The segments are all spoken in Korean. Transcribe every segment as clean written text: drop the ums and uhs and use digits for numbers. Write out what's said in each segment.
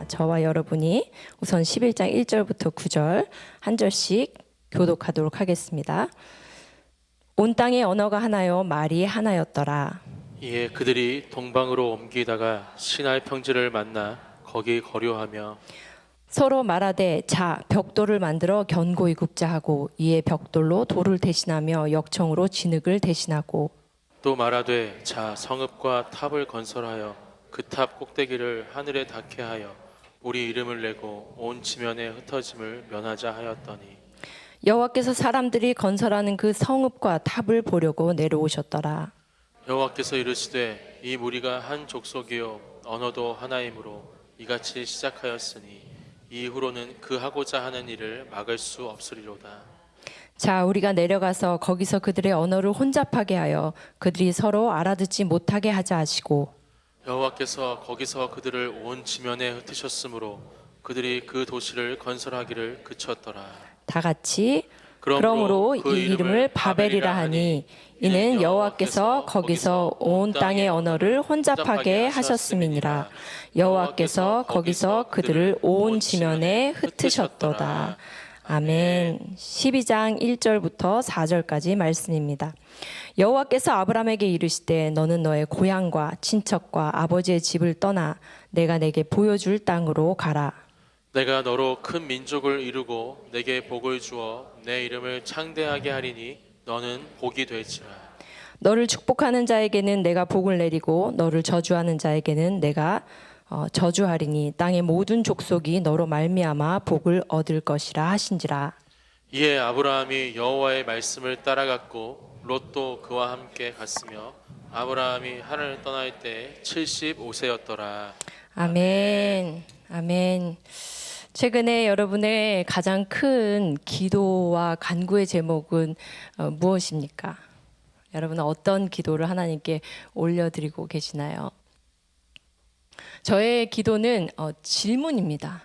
저와 여러분이 우선 11장 1절부터 9절 한 절씩 교독하도록 하겠습니다. 온 땅의 언어가 하나요 말이 하나였더라. 이에 그들이 동방으로 옮기다가 시나이 평지를 만나 거기 거류하며 서로 말하되 자 벽돌을 만들어 견고히 굽자 하고 이에 벽돌로 돌을 대신하며 역청으로 진흙을 대신하고 또 말하되 자 성읍과 탑을 건설하여 그 탑 꼭대기를 하늘에 닿게 하여 우리 이름을 내고 온 지면에 흩어짐을 면하자 하였더니 여호와께서 사람들이 건설하는 그 성읍과 탑을 보려고 내려오셨더라. 여호와께서 이르시되 이 무리가 한 족속이요 언어도 하나이므로 이같이 시작하였으니 이후로는 그 하고자 하는 일을 막을 수 없으리로다. 자 우리가 내려가서 거기서 그들의 언어를 혼잡하게 하여 그들이 서로 알아듣지 못하게 하자 하시고 여호와께서 거기서 그들을 온 지면에 흩으셨으므로 그들이 그 도시를 건설하기를 그쳤더라. 다 같이 그러므로 이 이름을 바벨이라 하니 이는 여호와께서 거기서 온 땅의 언어를 혼잡하게 하셨음이니라. 여호와께서 거기서 그들을 온 지면에 흩으셨도다. 아멘. 12장 1절부터 4절까지 말씀입니다. 여호와께서 아브라함에게 이르시되 너는 너의 고향과 친척과 아버지의 집을 떠나 내가 내게 보여줄 땅으로 가라. 내가 너로 큰 민족을 이루고 내게 복을 주어 내 이름을 창대하게 하리니 너는 복이 될지라. 너를 축복하는 자에게는 내가 복을 내리고 너를 저주하는 자에게는 내가 저주하리니 땅의 모든 족속이 너로 말미암아 복을 얻을 것이라 하신지라. 이에 아브라함이 여호와의 말씀을 따라갔고 롯도 그와 함께 갔으며 아브라함이 하란을 떠날 때 75세였더라. 아멘. 아멘. 최근에 여러분의 가장 큰 기도와 간구의 제목은 무엇입니까? 여러분은 어떤 기도를 하나님께 올려드리고 계시나요? 저의 기도는 질문입니다.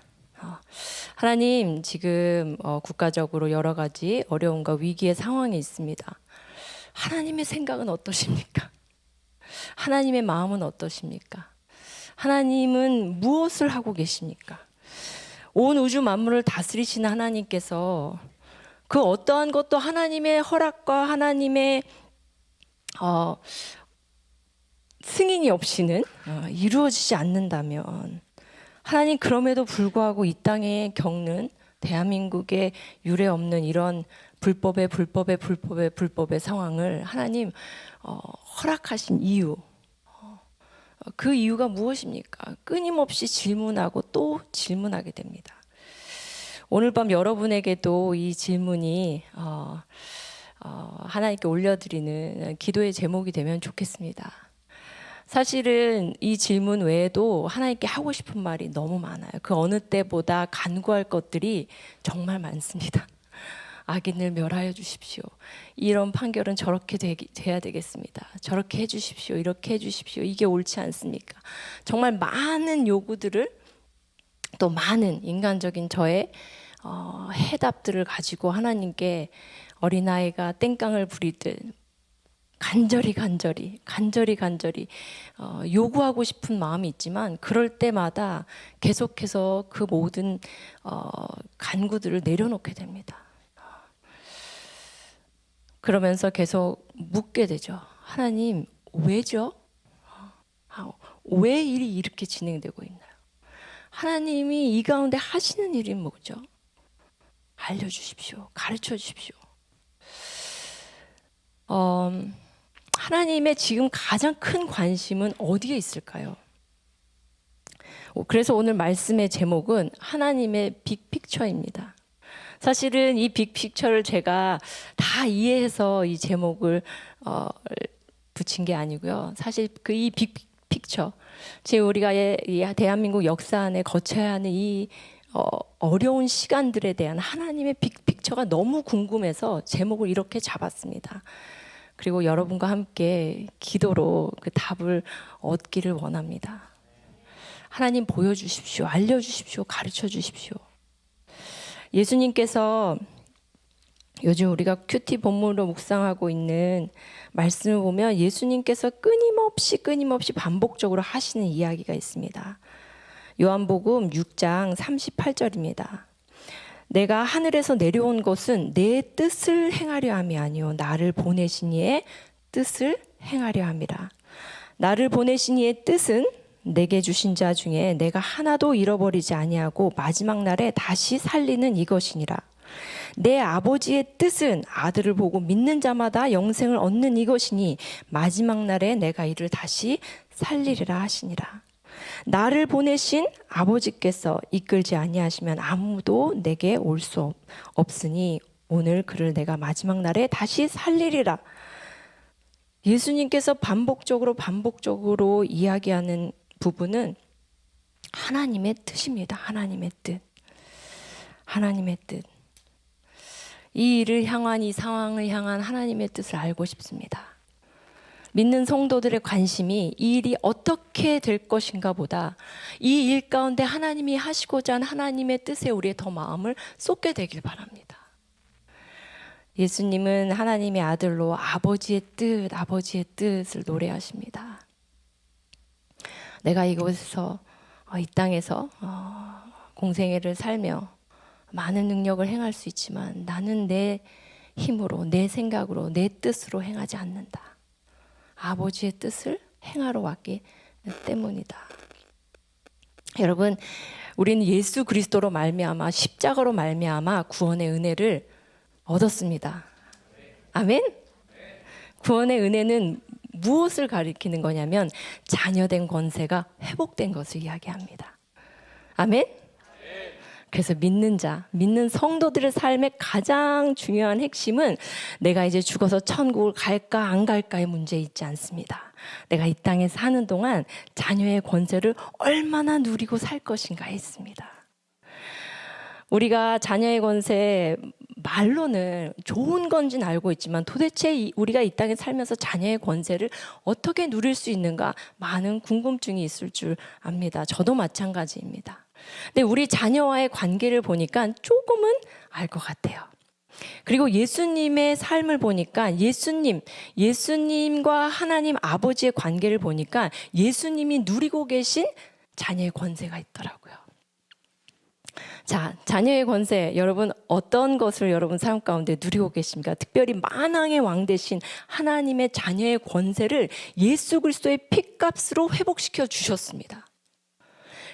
하나님, 지금 국가적으로 여러 가지 어려움과 위기의 상황이 있습니다. 하나님의 생각은 어떠십니까? 하나님의 마음은 어떠십니까? 하나님은 무엇을 하고 계십니까? 온 우주 만물을 다스리시는 하나님께서 그 어떠한 것도 하나님의 허락과 하나님의 승인이 없이는 이루어지지 않는다면 하나님 그럼에도 불구하고 이 땅에 겪는 대한민국의 유례 없는 이런 불법의 상황을 하나님 허락하신 이유, 그 이유가 무엇입니까? 끊임없이 질문하고 또 질문하게 됩니다. 오늘 밤 여러분에게도 이 질문이 하나님께 올려드리는 기도의 제목이 되면 좋겠습니다. 사실은 이 질문 외에도 하나님께 하고 싶은 말이 너무 많아요. 그 어느 때보다 간구할 것들이 정말 많습니다. 악인을 멸하여 주십시오. 이런 판결은 저렇게 돼야 되겠습니다. 저렇게 해주십시오. 이렇게 해주십시오. 이게 옳지 않습니까? 정말 많은 요구들을 또 많은 인간적인 저의 해답들을 가지고 하나님께 어린아이가 땡깡을 부리듯 간절히 요구하고 싶은 마음이 있지만 그럴 때마다 계속해서 그 모든 간구들을 내려놓게 됩니다. 그러면서 계속 묻게 되죠. 하나님, 왜죠? 왜 일이 이렇게 진행되고 있나요? 하나님이 이 가운데 하시는 일이 뭐죠? 알려주십시오. 가르쳐 주십시오. 하나님의 지금 가장 큰 관심은 어디에 있을까요? 그래서 오늘 말씀의 제목은 하나님의 빅픽처입니다. 사실은 이 빅픽처를 제가 다 이해해서 이 제목을 붙인 게 아니고요. 사실 그 이 빅픽처, 지금 우리가 이 대한민국 역사 안에 거쳐야 하는 이 어려운 시간들에 대한 하나님의 빅픽처가 너무 궁금해서 제목을 이렇게 잡았습니다. 그리고 여러분과 함께 기도로 그 답을 얻기를 원합니다. 하나님 보여주십시오. 알려주십시오. 가르쳐주십시오. 예수님께서 요즘 우리가 큐티 본문으로 묵상하고 있는 말씀을 보면 예수님께서 끊임없이 반복적으로 하시는 이야기가 있습니다. 요한복음 6장 38절입니다. 내가 하늘에서 내려온 것은 내 뜻을 행하려 함이 아니요 나를 보내신 이의 뜻을 행하려 함이라. 나를 보내신 이의 뜻은 내게 주신 자 중에 내가 하나도 잃어버리지 아니하고 마지막 날에 다시 살리는 이것이니라. 내 아버지의 뜻은 아들을 보고 믿는 자마다 영생을 얻는 이것이니 마지막 날에 내가 이를 다시 살리리라 하시니라. 나를 보내신 아버지께서 이끌지 아니하시면 아무도 내게 올 수 없으니 오늘 그를 내가 마지막 날에 다시 살리리라. 예수님께서 반복적으로 이야기하는 부분은 하나님의 뜻입니다. 하나님의 뜻. 하나님의 뜻. 이 일을 향한, 이 상황을 향한 하나님의 뜻을 알고 싶습니다. 믿는 성도들의 관심이 이 일이 어떻게 될 것인가 보다 이 일 가운데 하나님이 하시고자 한 하나님의 뜻에 우리의 더 마음을 쏟게 되길 바랍니다. 예수님은 하나님의 아들로 아버지의 뜻을 노래하십니다. 내가 이곳에서 이 땅에서 공생애를 살며 많은 능력을 행할 수 있지만 나는 내 힘으로, 내 생각으로, 내 뜻으로 행하지 않는다. 아버지의 뜻을 행하러 왔기 때문이다. 여러분, 우리는 예수 그리스도로 말미암아 십자가로 말미암아 구원의 은혜를 얻었습니다. 아멘? 구원의 은혜는 무엇을 가리키는 거냐면 자녀된 권세가 회복된 것을 이야기합니다. 아멘? 그래서 믿는 자, 믿는 성도들의 삶의 가장 중요한 핵심은 내가 이제 죽어서 천국을 갈까 안 갈까의 문제에 있지 않습니다. 내가 이 땅에 사는 동안 자녀의 권세를 얼마나 누리고 살 것인가에 있습니다. 우리가 자녀의 권세 말로는 좋은 건지는 알고 있지만 도대체 우리가 이 땅에 살면서 자녀의 권세를 어떻게 누릴 수 있는가 많은 궁금증이 있을 줄 압니다. 저도 마찬가지입니다. 근데 우리 자녀와의 관계를 보니까 조금은 알 것 같아요. 그리고 예수님의 삶을 보니까 예수님과 하나님 아버지의 관계를 보니까 예수님이 누리고 계신 자녀의 권세가 있더라고요. 자, 자녀의 권세, 여러분 어떤 것을 여러분 삶 가운데 누리고 계십니까? 특별히 만왕의 왕 되신 하나님의 자녀의 권세를 예수 그리스도의 피값으로 회복시켜 주셨습니다.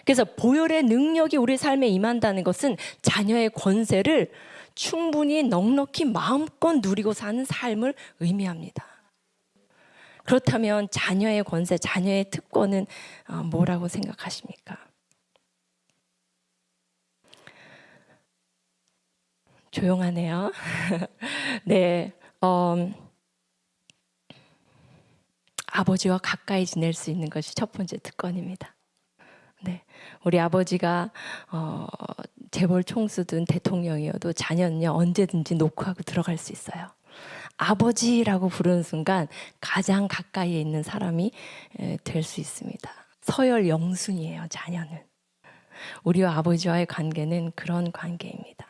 그래서 보혈의 능력이 우리 삶에 임한다는 것은 자녀의 권세를 충분히 넉넉히 마음껏 누리고 사는 삶을 의미합니다. 그렇다면 자녀의 권세, 자녀의 특권은 뭐라고 생각하십니까? 조용하네요. 네, 아버지와 가까이 지낼 수 있는 것이 첫 번째 특권입니다. 네, 우리 아버지가 재벌 총수든 대통령이어도 자녀는요 언제든지 노크하고 들어갈 수 있어요. 아버지라고 부르는 순간 가장 가까이에 있는 사람이 될 수 있습니다. 서열 영순이에요. 자녀는. 우리와 아버지와의 관계는 그런 관계입니다.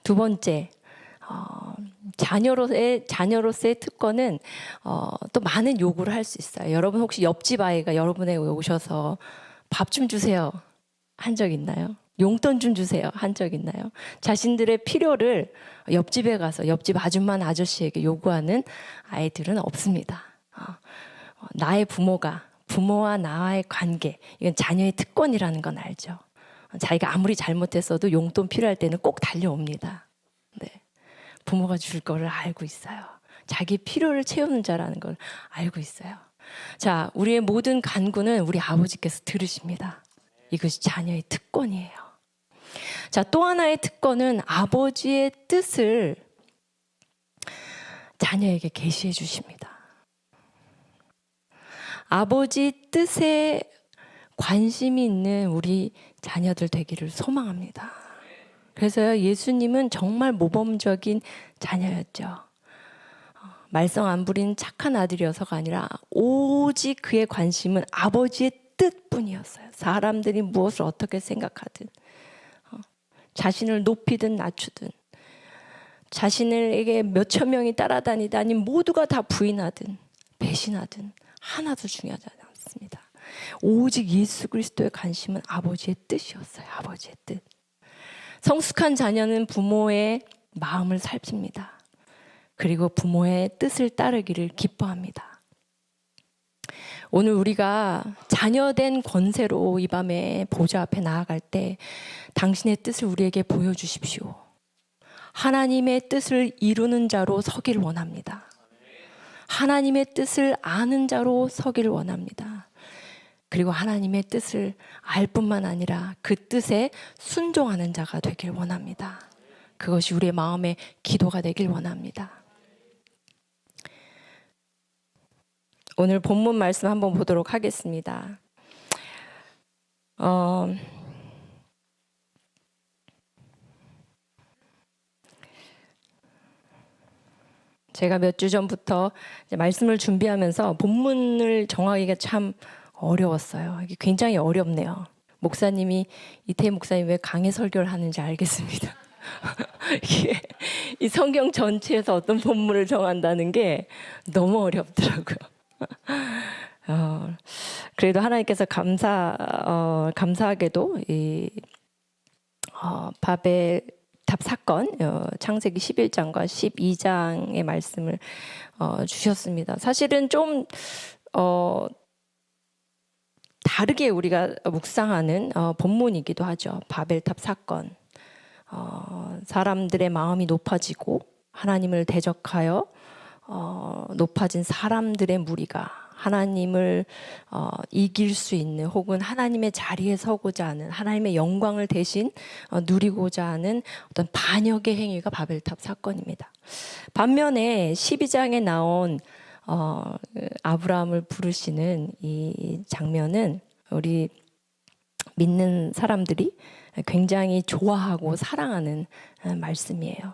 두 번째, 자녀로서의 특권은 또 많은 요구를 할 수 있어요. 여러분 혹시 옆집 아이가 여러분에게 오셔서 밥 좀 주세요 한 적 있나요? 용돈 좀 주세요 한 적 있나요? 자신들의 필요를 옆집에 가서 옆집 아줌마 아저씨에게 요구하는 아이들은 없습니다. 나의 부모와 나와의 관계, 이건 자녀의 특권이라는 건 알죠. 자기가 아무리 잘못했어도 용돈 필요할 때는 꼭 달려옵니다. 네. 부모가 줄 거를 알고 있어요. 자기 필요를 채우는 자라는 걸 알고 있어요. 자, 우리의 모든 간구는 우리 아버지께서 들으십니다. 이것이 자녀의 특권이에요. 자, 또 하나의 특권은 아버지의 뜻을 자녀에게 계시해 주십니다. 아버지 뜻에 관심이 있는 우리 자녀들 되기를 소망합니다. 그래서 예수님은 정말 모범적인 자녀였죠. 말썽 안 부리는 착한 아들이어서가 아니라 오직 그의 관심은 아버지의 뜻뿐이었어요. 사람들이 무엇을 어떻게 생각하든, 자신을 높이든 낮추든, 자신에게 몇천 명이 따라다니다니 모두가 다 부인하든 배신하든 하나도 중요하지 않습니다. 오직 예수 그리스도의 관심은 아버지의 뜻이었어요. 아버지의 뜻. 성숙한 자녀는 부모의 마음을 살핍니다. 그리고 부모의 뜻을 따르기를 기뻐합니다. 오늘 우리가 자녀된 권세로 이 밤에 보좌 앞에 나아갈 때 당신의 뜻을 우리에게 보여주십시오. 하나님의 뜻을 이루는 자로 서기를 원합니다. 하나님의 뜻을 아는 자로 서기를 원합니다. 그리고 하나님의 뜻을 알 뿐만 아니라 그 뜻에 순종하는 자가 되길 원합니다. 그것이 우리의 마음의 기도가 되길 원합니다. 오늘 본문 말씀 한번 보도록 하겠습니다. 제가 몇 주 전부터 이제 말씀을 준비하면서 본문을 정하기가 참 어려웠어요. 이게 굉장히 어렵네요. 목사님이 이태희 목사님 왜 강해 설교를 하는지 알겠습니다. 이게 이 성경 전체에서 어떤 본문을 정한다는 게 너무 어렵더라고요. 그래도 하나님께서 감사하게도 이 바벨탑 사건 창세기 11장과 12장의 말씀을 주셨습니다. 사실은 좀 다르게 우리가 묵상하는 본문이기도 하죠. 바벨탑 사건. 사람들의 마음이 높아지고 하나님을 대적하여 높아진 사람들의 무리가 하나님을 이길 수 있는 혹은 하나님의 자리에 서고자 하는 하나님의 영광을 대신 누리고자 하는 어떤 반역의 행위가 바벨탑 사건입니다. 반면에 12장에 나온 아브라함을 부르시는 이 장면은 우리 믿는 사람들이 굉장히 좋아하고 사랑하는 말씀이에요.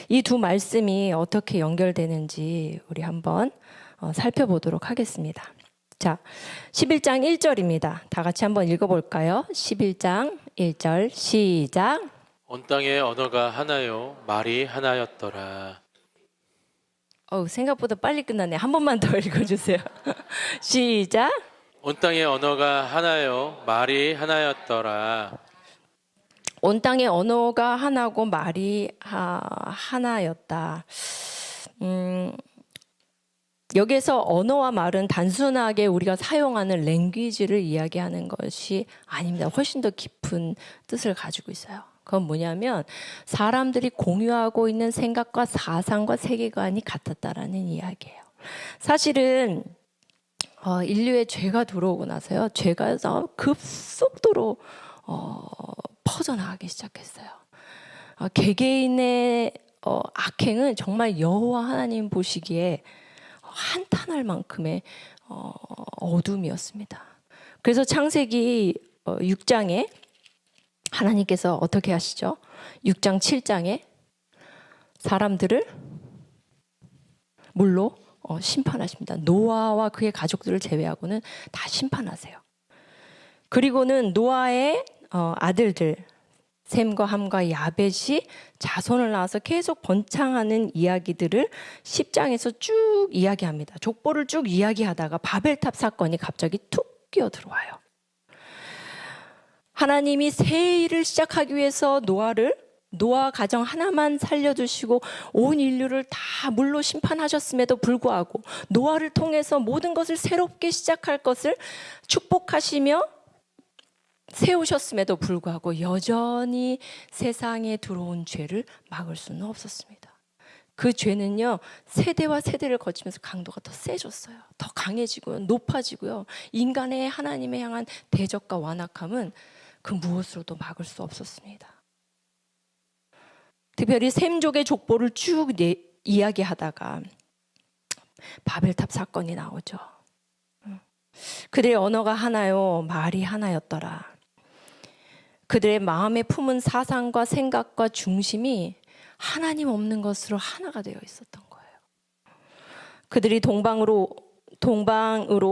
이 두 말씀이 어떻게 연결되는지 우리 한번 살펴보도록 하겠습니다. 자, 11장 1절입니다. 다 같이 한번 읽어볼까요? 11장 1절 시작. 온 땅의 언어가 하나요 말이 하나였더라. 생각보다 빨리 끝나네. 한 번만 더 읽어주세요. 시작. 온 땅의 언어가 하나요 말이 하나였더라. 온 땅의 언어가 하나고 말이 하나였다. 여기에서 언어와 말은 단순하게 우리가 사용하는 랭귀지를 이야기하는 것이 아닙니다. 훨씬 더 깊은 뜻을 가지고 있어요. 그건 뭐냐면 사람들이 공유하고 있는 생각과 사상과 세계관이 같았다라는 이야기예요. 사실은 인류의 죄가 들어오고 나서요. 죄가 급속도로 퍼져나가기 시작했어요. 개개인의 악행은 정말 여호와 하나님 보시기에 한탄할 만큼의 어둠이었습니다. 그래서 창세기 6장에 하나님께서 어떻게 하시죠? 6장 7장에 사람들을 물로 심판하십니다. 노아와 그의 가족들을 제외하고는 다 심판하세요. 그리고는 노아의 아들들 셈과 함과 야벳이 자손을 낳아서 계속 번창하는 이야기들을 10장에서 쭉 이야기합니다. 족보를 쭉 이야기하다가 바벨탑 사건이 갑자기 툭 끼어 들어와요. 하나님이 새 일을 시작하기 위해서 노아 가정 하나만 살려두시고 온 인류를 다 물로 심판하셨음에도 불구하고 노아를 통해서 모든 것을 새롭게 시작할 것을 축복하시며 세우셨음에도 불구하고 여전히 세상에 들어온 죄를 막을 수는 없었습니다. 그 죄는요, 세대와 세대를 거치면서 강도가 더 세졌어요. 더 강해지고요, 높아지고요. 인간의 하나님에 향한 대적과 완악함은 그 무엇으로도 막을 수 없었습니다. 특별히 셈족의 족보를 쭉 이야기하다가 바벨탑 사건이 나오죠. 그들의 언어가 하나요, 말이 하나였더라. 그들의 마음에 품은 사상과 생각과 중심이 하나님 없는 것으로 하나가 되어 있었던 거예요. 그들이 동방으로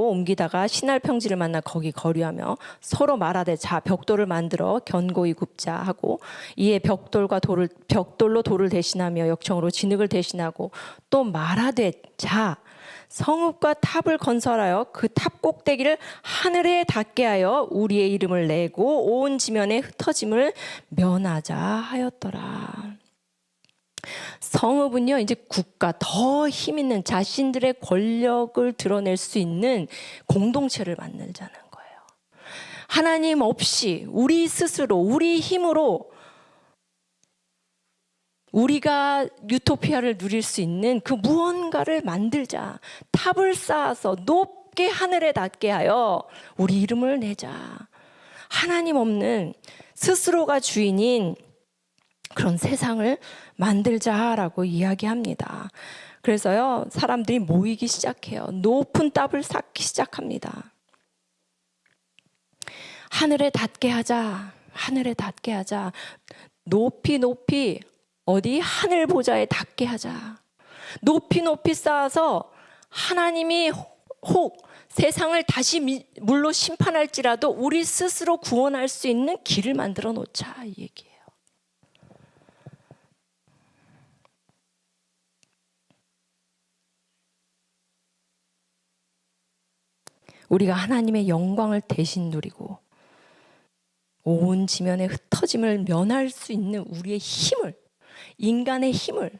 옮기다가 신할 평지를 만나 거기 거류하며 서로 말하되 자 벽돌을 만들어 견고히 굽자 하고 이에 벽돌로 돌을 대신하며 역청으로 진흙을 대신하고 또 말하되 자 성읍과 탑을 건설하여 그 탑 꼭대기를 하늘에 닿게 하여 우리의 이름을 내고 온 지면에 흩어짐을 면하자 하였더라. 성읍은요, 이제 국가, 더 힘 있는 자신들의 권력을 드러낼 수 있는 공동체를 만들자는 거예요. 하나님 없이 우리 스스로, 우리 힘으로 우리가 유토피아를 누릴 수 있는 그 무언가를 만들자. 탑을 쌓아서 높게 하늘에 닿게 하여 우리 이름을 내자. 하나님 없는 스스로가 주인인 그런 세상을 만들자라고 이야기합니다. 그래서요, 사람들이 모이기 시작해요. 높은 탑을 쌓기 시작합니다. 하늘에 닿게 하자. 하늘에 닿게 하자. 높이 높이 어디 하늘 보좌에 닿게 하자. 높이 높이 쌓아서 하나님이 혹 세상을 다시 물로 심판할지라도 우리 스스로 구원할 수 있는 길을 만들어 놓자, 이 얘기예요. 우리가 하나님의 영광을 대신 누리고 온 지면의 흩어짐을 면할 수 있는 우리의 힘을, 인간의 힘을,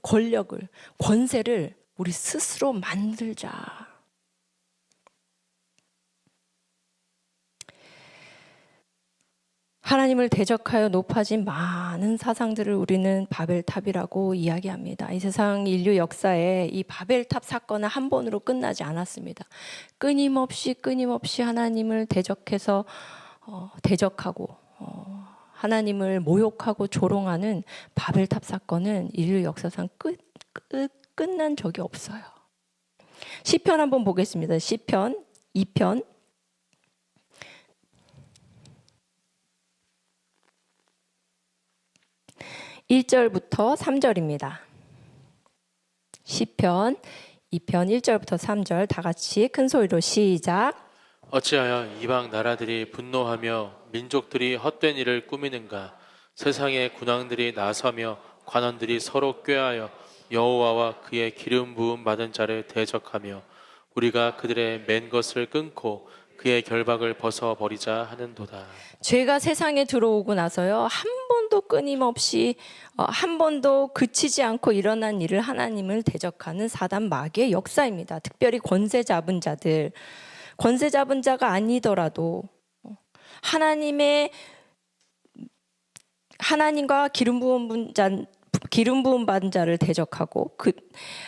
권력을, 권세를 우리 스스로 만들자. 하나님을 대적하여 높아진 많은 사상들을 우리는 바벨탑이라고 이야기합니다. 이 세상 인류 역사에 이 바벨탑 사건은 한 번으로 끝나지 않았습니다. 끊임없이 하나님을 대적해서 대적하고 하나님을 모욕하고 조롱하는 바벨탑 사건은 인류 역사상 끝난 적이 없어요. 시편 한번 보겠습니다. 시편 2편 1절부터 3절입니다. 시편 2편 1절부터 3절 다 같이 큰 소리로 시작. 어찌하여 이방 나라들이 분노하며 민족들이 헛된 일을 꾸미는가? 세상의 군왕들이 나서며 관원들이 서로 꾀하여 여호와와 그의 기름 부음 받은 자를 대적하며 우리가 그들의 맨 것을 끊고 그의 결박을 벗어버리자 하는도다. 죄가 세상에 들어오고 나서요, 한 번도 끊임없이 한 번도 그치지 않고 일어난 일을 하나님을 대적하는 사단 마귀의 역사입니다. 특별히 권세 잡은 자들, 권세 잡은 자가 아니더라도 하나님과 기름 부음 받은 자를 대적하고 그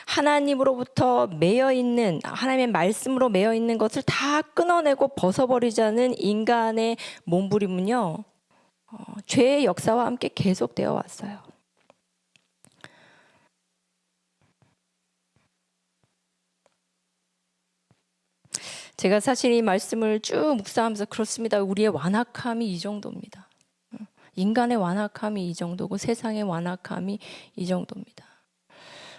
하나님으로부터 매여 있는, 하나님의 말씀으로 매여 있는 것을 다 끊어내고 벗어버리자는 인간의 몸부림은요, 죄의 역사와 함께 계속되어 왔어요. 제가 사실 이 말씀을 쭉 묵상하면서 그렇습니다. 우리의 완악함이 이 정도입니다. 인간의 완악함이 이 정도고 세상의 완악함이 이 정도입니다.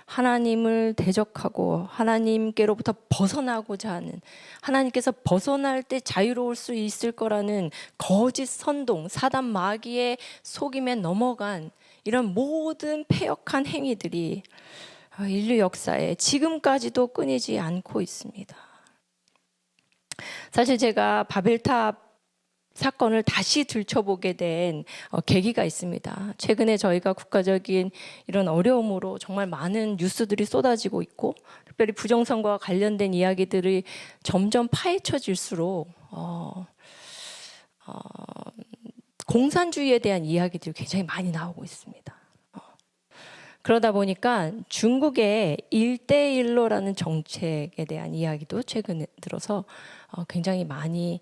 하나님을 대적하고 하나님께로부터 벗어나고자 하는, 하나님께서 벗어날 때 자유로울 수 있을 거라는 거짓 선동, 사단 마귀의 속임에 넘어간 이런 모든 패역한 행위들이 인류 역사에 지금까지도 끊이지 않고 있습니다. 사실 제가 바벨탑 사건을 다시 들춰보게 된 계기가 있습니다. 최근에 저희가 국가적인 이런 어려움으로 정말 많은 뉴스들이 쏟아지고 있고, 특별히 부정선거와 관련된 이야기들이 점점 파헤쳐질수록 공산주의에 대한 이야기들이 굉장히 많이 나오고 있습니다. 그러다 보니까 중국의 1대1로라는 정책에 대한 이야기도 최근에 들어서 굉장히 많이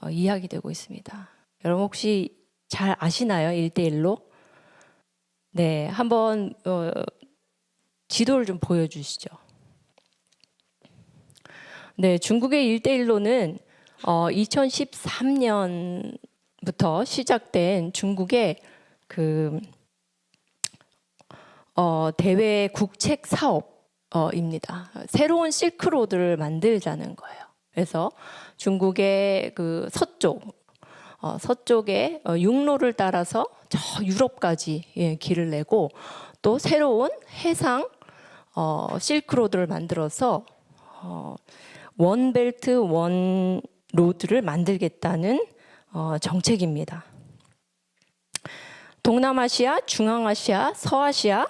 이야기되고 있습니다. 여러분 혹시 잘 아시나요? 1대1로? 네, 한번 지도를 좀 보여주시죠. 네, 중국의 1대1로는 2013년부터 시작된 중국의 그 대외 국책 사업입니다. 새로운 실크로드를 만들자는 거예요. 그래서 중국의 그 서쪽의 육로를 따라서 저 유럽까지 길을 내고, 또 새로운 해상 실크로드를 만들어서 원벨트 원로드를 만들겠다는 정책입니다. 동남아시아, 중앙아시아, 서아시아,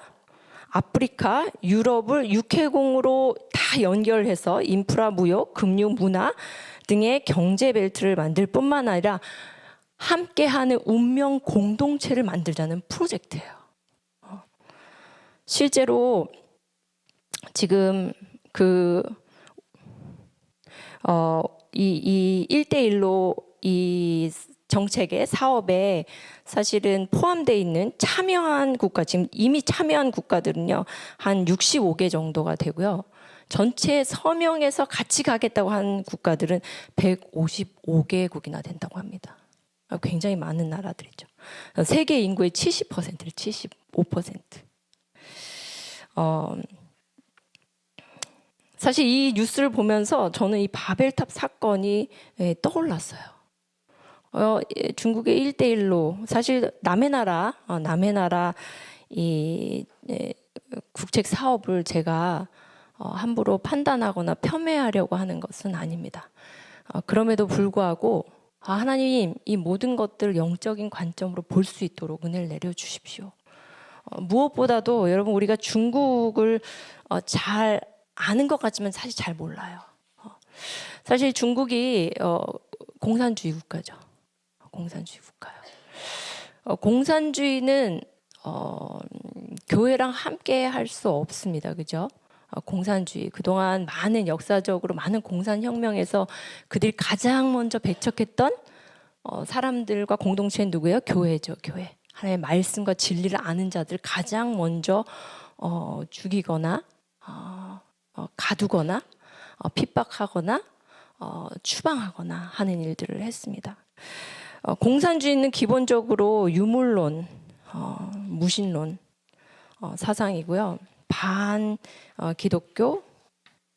아프리카, 유럽을 육해공으로 다 연결해서 인프라, 무역, 금융, 문화 등의 경제 벨트를 만들 뿐만 아니라 함께하는 운명 공동체를 만들자는 프로젝트예요. 실제로 지금 이 1대1로 이 정책의 사업에 사실은 포함되어 있는 참여한 국가, 지금 이미 참여한 국가들은요, 한 65개 정도가 되고요. 전체 서명해서 같이 가겠다고 한 국가들은 155개국이나 된다고 합니다. 굉장히 많은 나라들이죠. 세계 인구의 70%를 75%. 사실 이 뉴스를 보면서 저는 이 바벨탑 사건이 떠올랐어요. 중국의 1대1로 사실 남의 나라 이 국책 사업을 제가 함부로 판단하거나 폄훼하려고 하는 것은 아닙니다. 그럼에도 불구하고 하나님 이 모든 것들을 영적인 관점으로 볼 수 있도록 은혜를 내려주십시오. 무엇보다도 여러분 우리가 중국을 잘 아는 것 같지만 사실 잘 몰라요. 사실 중국이 공산주의 국가죠. 공산주의 국가요. 공산주의는 교회랑 함께 할 수 없습니다. 그죠? 공산주의 그동안 많은 역사적으로 많은 공산혁명에서 그들이 가장 먼저 배척했던 사람들과 공동체는 누구예요? 교회죠. 교회. 하나님의 말씀과 진리를 아는 자들 가장 먼저 죽이거나 가두거나 핍박하거나 추방하거나 하는 일들을 했습니다. 공산주의는 기본적으로 유물론, 무신론 사상이고요. 반 기독교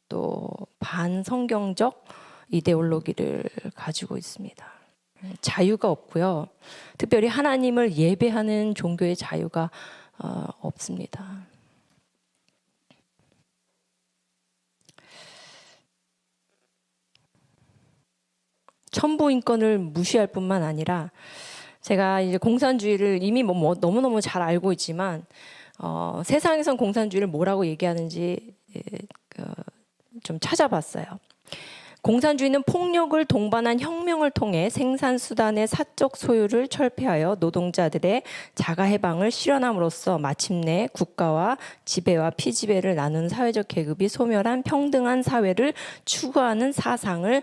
또 반성경적 이데올로기를 가지고 있습니다. 자유가 없고요. 특별히 하나님을 예배하는 종교의 자유가 없습니다. 천부인권을 무시할 뿐만 아니라 제가 이제 공산주의를 이미 너무너무 잘 알고 있지만 세상에선 공산주의를 뭐라고 얘기하는지 좀 찾아봤어요. 공산주의는 폭력을 동반한 혁명을 통해 생산수단의 사적 소유를 철폐하여 노동자들의 자가해방을 실현함으로써 마침내 국가와 지배와 피지배를 나누는 사회적 계급이 소멸한 평등한 사회를 추구하는 사상을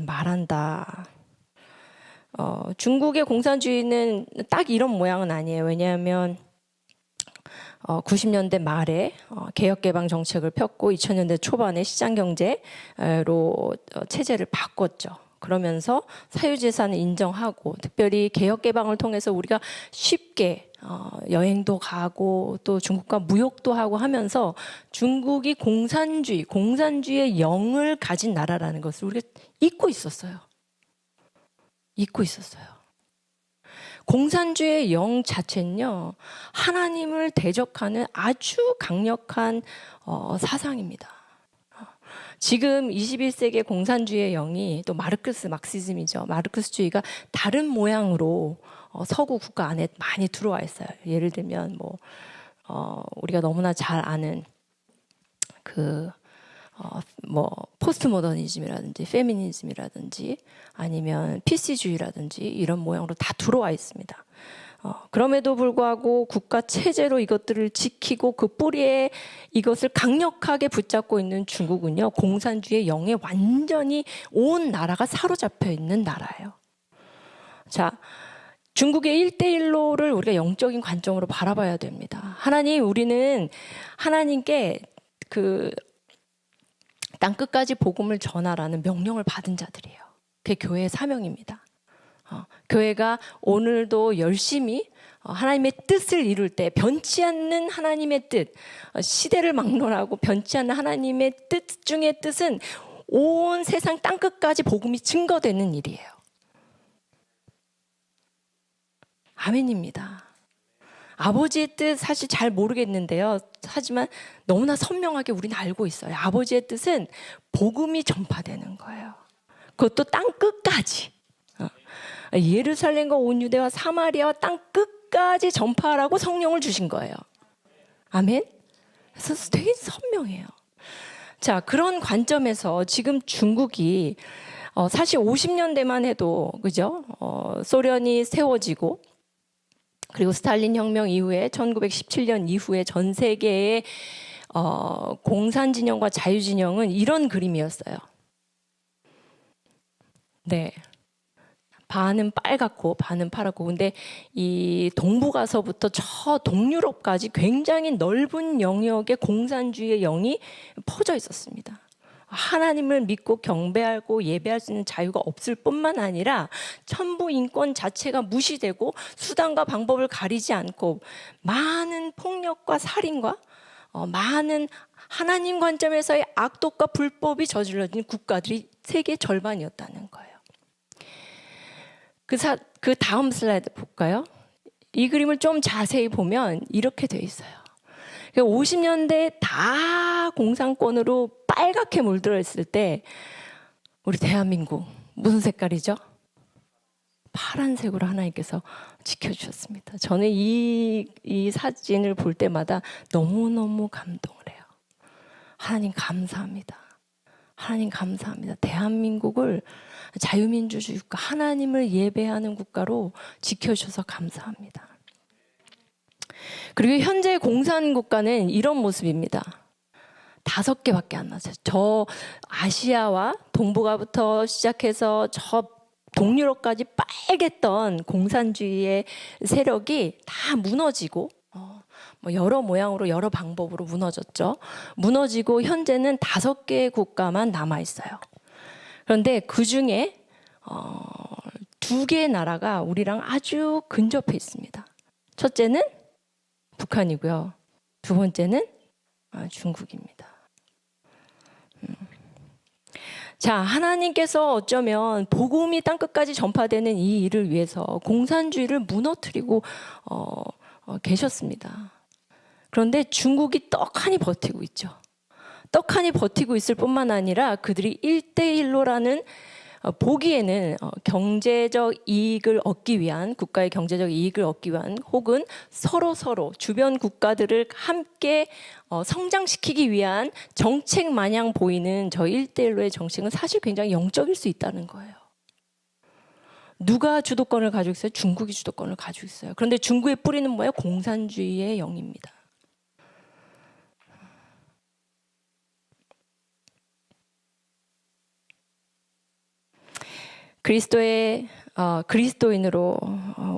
말한다. 중국의 공산주의는 딱 이런 모양은 아니에요. 왜냐하면 90년대 말에 개혁개방 정책을 폈고 2000년대 초반에 시장경제로 체제를 바꿨죠. 그러면서 사유재산을 인정하고 특별히 개혁개방을 통해서 우리가 쉽게 여행도 가고 또 중국과 무역도 하고 하면서 중국이 공산주의의 영을 가진 나라라는 것을 우리가 잊고 있었어요. 공산주의의 영 자체는요, 하나님을 대적하는 아주 강력한 사상입니다. 지금 21세기의 공산주의의 영이 또 막시즘이죠. 마르크스주의가 다른 모양으로 서구 국가 안에 많이 들어와 있어요. 예를 들면 우리가 너무나 잘 아는 포스트 모더니즘이라든지 페미니즘이라든지 아니면 PC주의라든지 이런 모양으로 다 들어와 있습니다. 그럼에도 불구하고 국가 체제로 이것들을 지키고 그 뿌리에 이것을 강력하게 붙잡고 있는 중국은요, 공산주의의 영에 완전히 온 나라가 사로잡혀 있는 나라예요. 자, 중국의 1대1로를 우리가 영적인 관점으로 바라봐야 됩니다. 우리는 하나님께 땅끝까지 복음을 전하라는 명령을 받은 자들이에요. 그게 교회의 사명입니다. 교회가 오늘도 열심히 하나님의 뜻을 이룰 때 변치 않는 하나님의 뜻, 시대를 막론하고 변치 않는 하나님의 뜻 중의 뜻은 온 세상 땅끝까지 복음이 증거되는 일이에요. 아멘입니다. 아버지의 뜻 사실 잘 모르겠는데요. 하지만 너무나 선명하게 우리는 알고 있어요. 아버지의 뜻은 복음이 전파되는 거예요. 그것도 땅 끝까지. 예루살렘과 온 유대와 사마리아와 땅 끝까지 전파하라고 성령을 주신 거예요. 아멘. 그래서 되게 선명해요. 자, 그런 관점에서 지금 중국이 사실 50년대만 해도 그죠? 소련이 세워지고 그리고 스탈린 혁명 이후에 1917년 이후에 전 세계의 공산 진영과 자유 진영은 이런 그림이었어요. 네. 반은 빨갛고 반은 파랗고. 근데 이 동북아서부터 저 동유럽까지 굉장히 넓은 영역의 공산주의의 영이 퍼져 있었습니다. 하나님을 믿고 경배하고 예배할 수 있는 자유가 없을 뿐만 아니라 천부 인권 자체가 무시되고 수단과 방법을 가리지 않고 많은 폭력과 살인과 많은 하나님 관점에서의 악독과 불법이 저질러진 국가들이 세계 절반이었다는 거예요. 그 다음 슬라이드 볼까요? 이 그림을 좀 자세히 보면 이렇게 돼 있어요. 50년대 다 공산권으로 빨갛게 물들어 있을 때 우리 대한민국 무슨 색깔이죠? 파란색으로 하나님께서 지켜주셨습니다. 저는 이 사진을 볼 때마다 너무너무 감동을 해요. 하나님 감사합니다. 하나님 감사합니다. 대한민국을 자유민주주의 국가, 하나님을 예배하는 국가로 지켜주셔서 감사합니다. 그리고 현재 공산국가는 이런 모습입니다. 5개밖에 안 나죠. 저 아시아와 동북아부터 시작해서 저 동유럽까지 빨갰던 공산주의의 세력이 다 무너지고 여러 모양으로 여러 방법으로 무너졌죠. 무너지고 현재는 5개의 국가만 남아 있어요. 그런데 그 중에 2개의 나라가 우리랑 아주 근접해 있습니다. 첫째는 북한이고요. 두 번째는 중국입니다. 자, 하나님께서 어쩌면 복음이 땅끝까지 전파되는 이 일을 위해서 공산주의를 무너뜨리고 계셨습니다. 그런데 중국이 떡하니 버티고 있죠. 떡하니 버티고 있을 뿐만 아니라 그들이 1대1로라는 보기에는 경제적 이익을 얻기 위한, 국가의 경제적 이익을 얻기 위한, 혹은 서로 주변 국가들을 함께 성장시키기 위한 정책 마냥 보이는 저 1대1로의 정책은 사실 굉장히 영적일 수 있다는 거예요. 누가 주도권을 가지고 있어요? 중국이 주도권을 가지고 있어요. 그런데 중국의 뿌리는 뭐예요? 공산주의의 영입니다. 그리스도인으로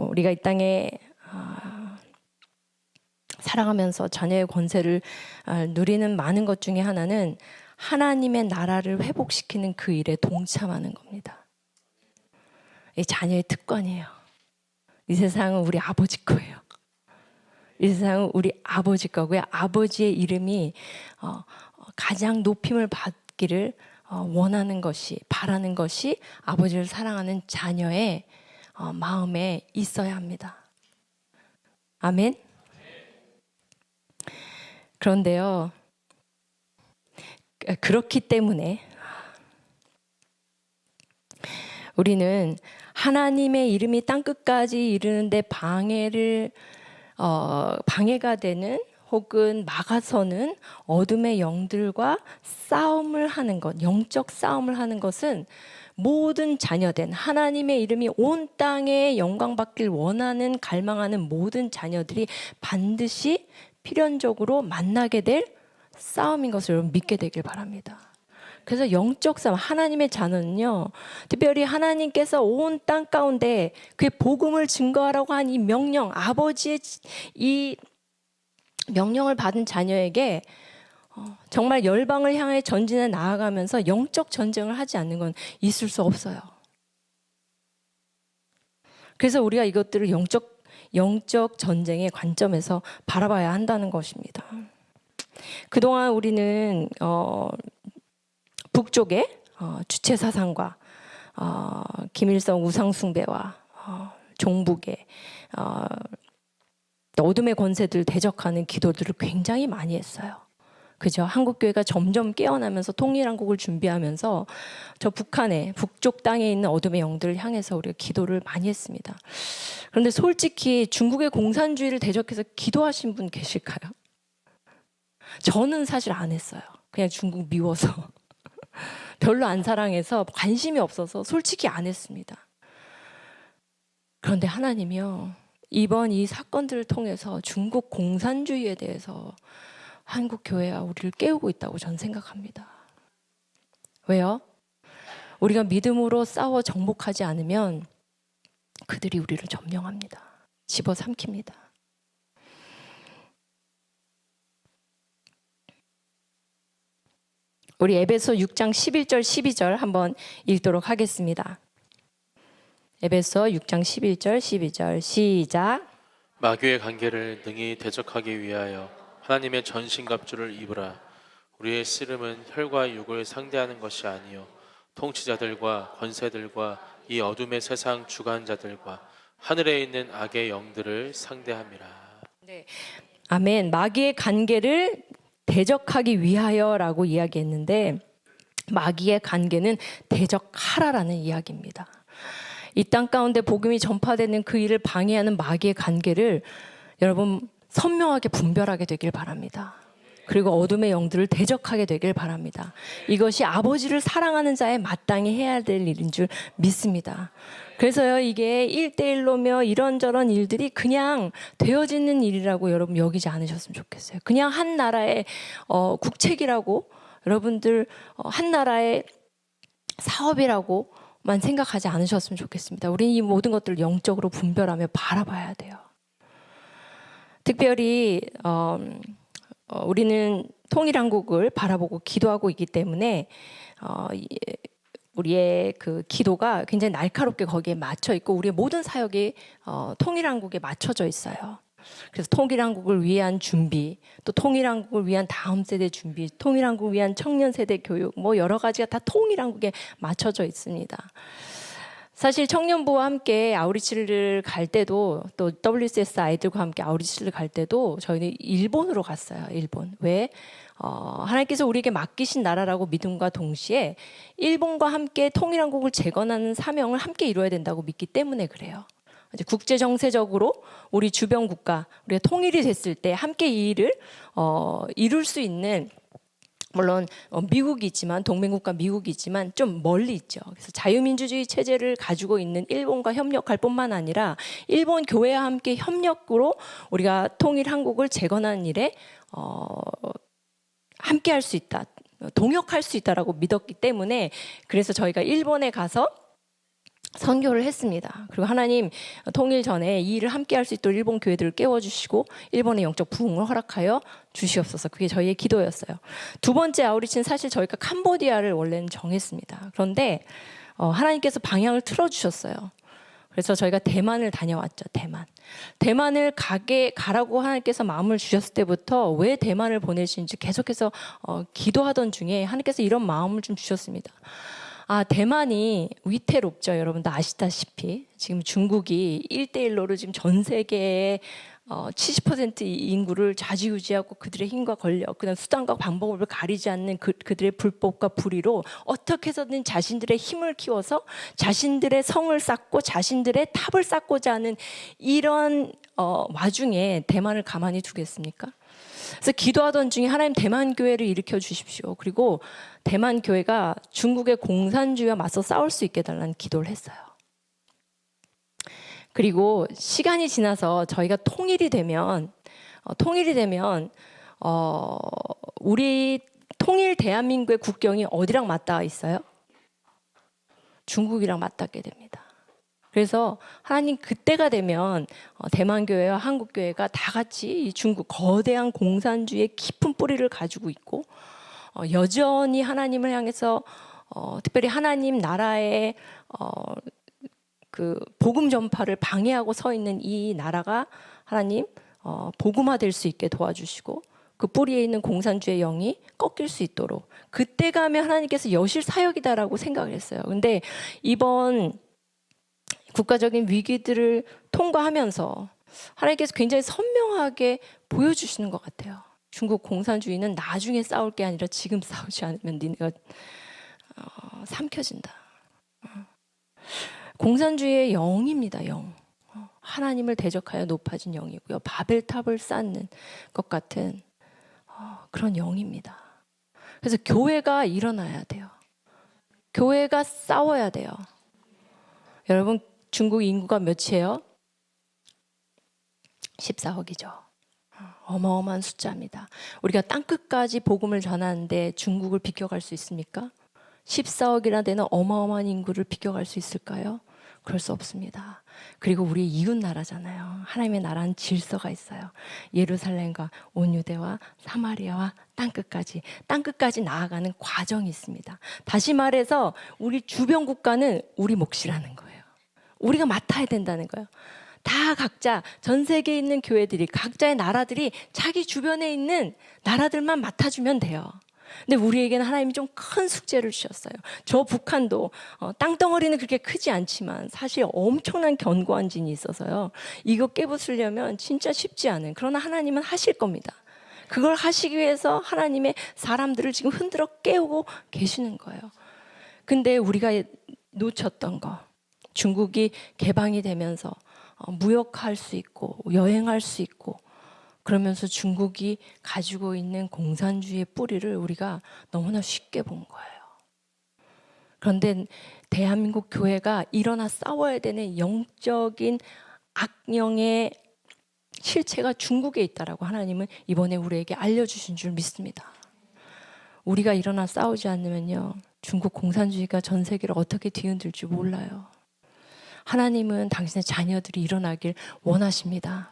우리가 이 땅에 살아가면서 자녀의 권세를 누리는 많은 것 중에 하나는 하나님의 나라를 회복시키는 그 일에 동참하는 겁니다. 이 자녀의 특권이에요. 이 세상은 우리 아버지 거예요. 이 세상은 우리 아버지 거고요. 아버지의 이름이 가장 높임을 받기를 원하는 것이, 바라는 것이 아버지를 사랑하는 자녀의 마음에 있어야 합니다. 아멘. 그런데요, 그렇기 때문에 우리는 하나님의 이름이 땅끝까지 이르는데 방해가 되는 혹은 막아서는 어둠의 영들과 싸움을 하는 것, 영적 싸움을 하는 것은 모든 자녀된 하나님의 이름이 온 땅에 영광받길 원하는, 갈망하는 모든 자녀들이 반드시 필연적으로 만나게 될 싸움인 것을 여러분 믿게 되길 바랍니다. 그래서 영적 싸움, 하나님의 자녀는요, 특별히 하나님께서 온 땅 가운데 그의 복음을 증거하라고 한 이 명령, 아버지의 이 명령을 받은 자녀에게 정말 열방을 향해 전진해 나아가면서 영적 전쟁을 하지 않는 건 있을 수 없어요. 그래서 우리가 이것들을 영적 전쟁의 관점에서 바라봐야 한다는 것입니다. 그동안 우리는 북쪽의 주체 사상과 김일성 우상 숭배와 종북의 또 어둠의 권세들 대적하는 기도들을 굉장히 많이 했어요. 그죠? 한국교회가 점점 깨어나면서 통일한국을 준비하면서 저 북한의 북쪽 땅에 있는 어둠의 영들을 향해서 우리가 기도를 많이 했습니다. 그런데 솔직히 중국의 공산주의를 대적해서 기도하신 분 계실까요? 저는 사실 안 했어요. 그냥 중국 미워서. 별로 안 사랑해서 관심이 없어서 솔직히 안 했습니다. 그런데 하나님이요, 이번 이 사건들을 통해서 중국 공산주의에 대해서 한국 교회와 우리를 깨우고 있다고 저는 생각합니다. 왜요? 우리가 믿음으로 싸워 정복하지 않으면 그들이 우리를 점령합니다. 집어삼킵니다. 우리 에베소 6장 11절 12절 한번 읽도록 하겠습니다. 에베소 6장 11절 12절 시작. 마귀의 관계를 능히 대적하기 위하여 하나님의 전신갑주를 입으라. 우리의 씨름은 혈과 육을 상대하는 것이 아니요 통치자들과 권세들과 이 어둠의 세상 주관자들과 하늘에 있는 악의 영들을 상대함이라. 네. 아멘. 마귀의 관계를 대적하기 위하여라고 이야기했는데 마귀의 관계는 대적하라라는 이야기입니다. 이 땅 가운데 복음이 전파되는 그 일을 방해하는 마귀의 관계를 여러분 선명하게 분별하게 되길 바랍니다. 그리고 어둠의 영들을 대적하게 되길 바랍니다. 이것이 아버지를 사랑하는 자의 마땅히 해야 될 일인 줄 믿습니다. 그래서요, 이게 1대1로며 이런저런 일들이 그냥 되어지는 일이라고 여러분 여기지 않으셨으면 좋겠어요. 그냥 한 나라의 국책이라고 여러분들 한 나라의 사업이라고만 생각하지 않으셨으면 좋겠습니다. 우리는 이 모든 것들을 영적으로 분별하며 바라봐야 돼요. 특별히 우리는 통일한국을 바라보고 기도하고 있기 때문에 우리의 그 기도가 굉장히 날카롭게 거기에 맞춰 있고 우리의 모든 사역이 통일한국에 맞춰져 있어요. 그래서 통일한국을 위한 준비, 또 통일한국을 위한 다음 세대 준비, 통일한국을 위한 청년 세대 교육, 뭐 여러 가지가 다 통일한국에 맞춰져 있습니다. 사실 청년부와 함께 아우리치를 갈 때도 또 WCS 아이들과 함께 아우리치를 갈 때도 저희는 일본으로 갔어요. 일본. 왜? 하나님께서 우리에게 맡기신 나라라고 믿음과 동시에 일본과 함께 통일한국을 재건하는 사명을 함께 이루어야 된다고 믿기 때문에 그래요. 이제 국제 정세적으로 우리 주변 국가, 우리가 통일이 됐을 때 함께 이 일을 이룰 수 있는, 물론 미국이 있지만 동맹국가 미국이 있지만 좀 멀리 있죠. 그래서 자유민주주의 체제를 가지고 있는 일본과 협력할 뿐만 아니라 일본 교회와 함께 협력으로 우리가 통일 한국을 재건하는 일에 함께 할 수 있다, 동역할 수 있다라고 믿었기 때문에 그래서 저희가 일본에 가서 선교를 했습니다. 그리고 하나님 통일 전에 이 일을 함께 할 수 있도록 일본 교회들을 깨워주시고 일본의 영적 부흥을 허락하여 주시옵소서. 그게 저희의 기도였어요. 두 번째 아우리치는 사실 저희가 캄보디아를 원래는 정했습니다. 그런데 하나님께서 방향을 틀어주셨어요. 그래서 저희가 대만을 다녀왔죠. 대만을 가라고 하나님께서 마음을 주셨을 때부터 왜 대만을 보내시는지 계속해서 기도하던 중에 하나님께서 이런 마음을 좀 주셨습니다. 대만이 위태롭죠. 여러분도 아시다시피 지금 중국이 1대1로로 지금 전 세계의 70% 인구를 좌지우지하고 그들의 힘과 권력, 그다음 수단과 방법을 가리지 않는 그들의 불법과 불의로 어떻게 해서든 자신들의 힘을 키워서 자신들의 성을 쌓고 자신들의 탑을 쌓고자 하는 이런 와중에 대만을 가만히 두겠습니까? 그래서 기도하던 중에 하나님 대만 교회를 일으켜 주십시오. 그리고 대만 교회가 중국의 공산주의와 맞서 싸울 수 있게 해달라는 기도를 했어요. 그리고 시간이 지나서 저희가 통일이 되면 우리 통일 대한민국의 국경이 어디랑 맞닿아 있어요? 중국이랑 맞닿게 됩니다. 그래서 하나님 그때가 되면 대만 교회와 한국 교회가 다 같이 이 중국 거대한 공산주의의 깊은 뿌리를 가지고 있고 여전히 하나님을 향해서 특별히 하나님 나라의 그 복음 전파를 방해하고 서 있는 이 나라가 하나님 복음화될 수 있게 도와주시고 그 뿌리에 있는 공산주의 영이 꺾일 수 있도록 그때 가면 하나님께서 여실 사역이다라고 생각을 했어요. 근데 이번 국가적인 위기들을 통과하면서 하나님께서 굉장히 선명하게 보여주시는 것 같아요. 중국 공산주의는 나중에 싸울 게 아니라 지금 싸우지 않으면 니네가 삼켜진다. 공산주의의 영입니다. 영. 하나님을 대적하여 높아진 영이고요. 바벨탑을 쌓는 것 같은 그런 영입니다. 그래서 교회가 일어나야 돼요. 교회가 싸워야 돼요. 여러분, 중국 인구가 몇이에요? 14억이죠. 어마어마한 숫자입니다. 우리가 땅끝까지 복음을 전하는데 중국을 비껴갈 수 있습니까? 14억이나 되는 어마어마한 인구를 비껴갈 수 있을까요? 그럴 수 없습니다. 그리고 우리 이웃 나라잖아요. 하나님의 나라는 질서가 있어요. 예루살렘과 온 유대와 사마리아와 땅끝까지 나아가는 과정이 있습니다. 다시 말해서 우리 주변 국가는 우리 몫이라는 거예요. 우리가 맡아야 된다는 거예요. 다 각자 전 세계에 있는 교회들이 각자의 나라들이 자기 주변에 있는 나라들만 맡아주면 돼요. 근데 우리에게는 하나님이 좀 큰 숙제를 주셨어요. 저 북한도 땅덩어리는 그렇게 크지 않지만 사실 엄청난 견고한 진이 있어서요. 이거 깨부수려면 진짜 쉽지 않은, 그러나 하나님은 하실 겁니다. 그걸 하시기 위해서 하나님의 사람들을 지금 흔들어 깨우고 계시는 거예요. 근데 우리가 놓쳤던 거, 중국이 개방이 되면서 무역할 수 있고 여행할 수 있고 그러면서 중국이 가지고 있는 공산주의의 뿌리를 우리가 너무나 쉽게 본 거예요. 그런데 대한민국 교회가 일어나 싸워야 되는 영적인 악령의 실체가 중국에 있다라고 하나님은 이번에 우리에게 알려주신 줄 믿습니다. 우리가 일어나 싸우지 않으면요, 중국 공산주의가 전 세계를 어떻게 뒤흔들지 몰라요. 하나님은 당신의 자녀들이 일어나길 원하십니다.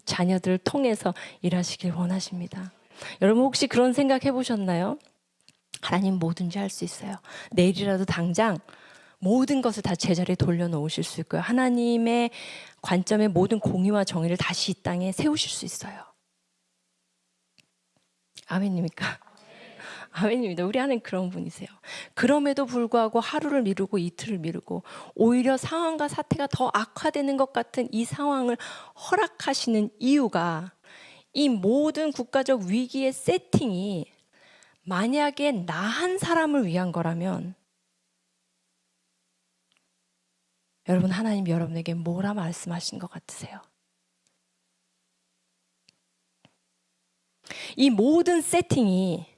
자녀들을 통해서 일하시길 원하십니다. 여러분 혹시 그런 생각 해보셨나요? 하나님 뭐든지 할 수 있어요. 내일이라도 당장 모든 것을 다 제자리에 돌려놓으실 수 있고요. 하나님의 관점의 모든 공의와 정의를 다시 이 땅에 세우실 수 있어요. 아멘입니까? 아멘입니다. 우리 하나님 그런 분이세요. 그럼에도 불구하고 하루를 미루고 이틀을 미루고 오히려 상황과 사태가 더 악화되는 것 같은 이 상황을 허락하시는 이유가, 이 모든 국가적 위기의 세팅이 만약에 나 한 사람을 위한 거라면 여러분, 하나님 여러분에게 뭐라 말씀하신 것 같으세요? 이 모든 세팅이,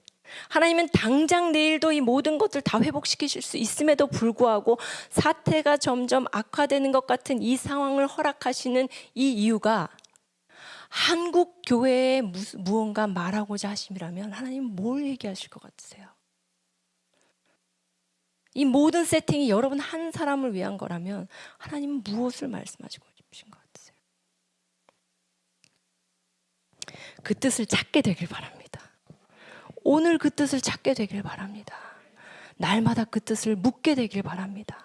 하나님은 당장 내일도 이 모든 것들 다 회복시키실 수 있음에도 불구하고 사태가 점점 악화되는 것 같은 이 상황을 허락하시는 이 이유가 한국 교회에 무언가 말하고자 하심이라면 하나님은 뭘 얘기하실 것 같으세요? 이 모든 세팅이 여러분 한 사람을 위한 거라면 하나님은 무엇을 말씀하시고 싶으신 것 같으세요? 그 뜻을 찾게 되길 바랍니다. 오늘 그 뜻을 찾게 되길 바랍니다. 날마다 그 뜻을 묻게 되길 바랍니다.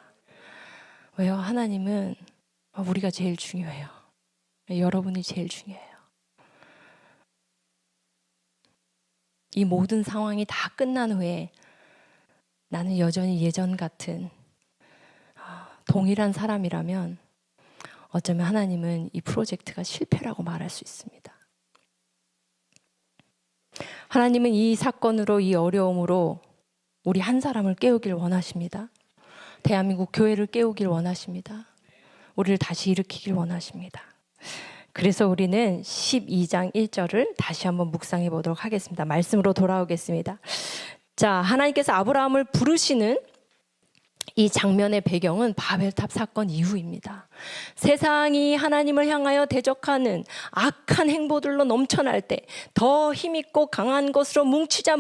왜요? 하나님은 우리가 제일 중요해요. 여러분이 제일 중요해요. 이 모든 상황이 다 끝난 후에 나는 여전히 예전 같은 동일한 사람이라면 어쩌면 하나님은 이 프로젝트가 실패라고 말할 수 있습니다. 하나님은 이 사건으로, 이 어려움으로 우리 한 사람을 깨우길 원하십니다. 대한민국 교회를 깨우길 원하십니다. 우리를 다시 일으키길 원하십니다. 그래서 우리는 12장 1절을 다시 한번 묵상해 보도록 하겠습니다. 말씀으로 돌아오겠습니다. 자, 하나님께서 아브라함을 부르시는 이 장면의 배경은 바벨탑 사건 이후입니다. 세상이 하나님을 향하여 대적하는 악한 행보들로 넘쳐날 때 더 힘있고 강한 것으로 뭉쳐서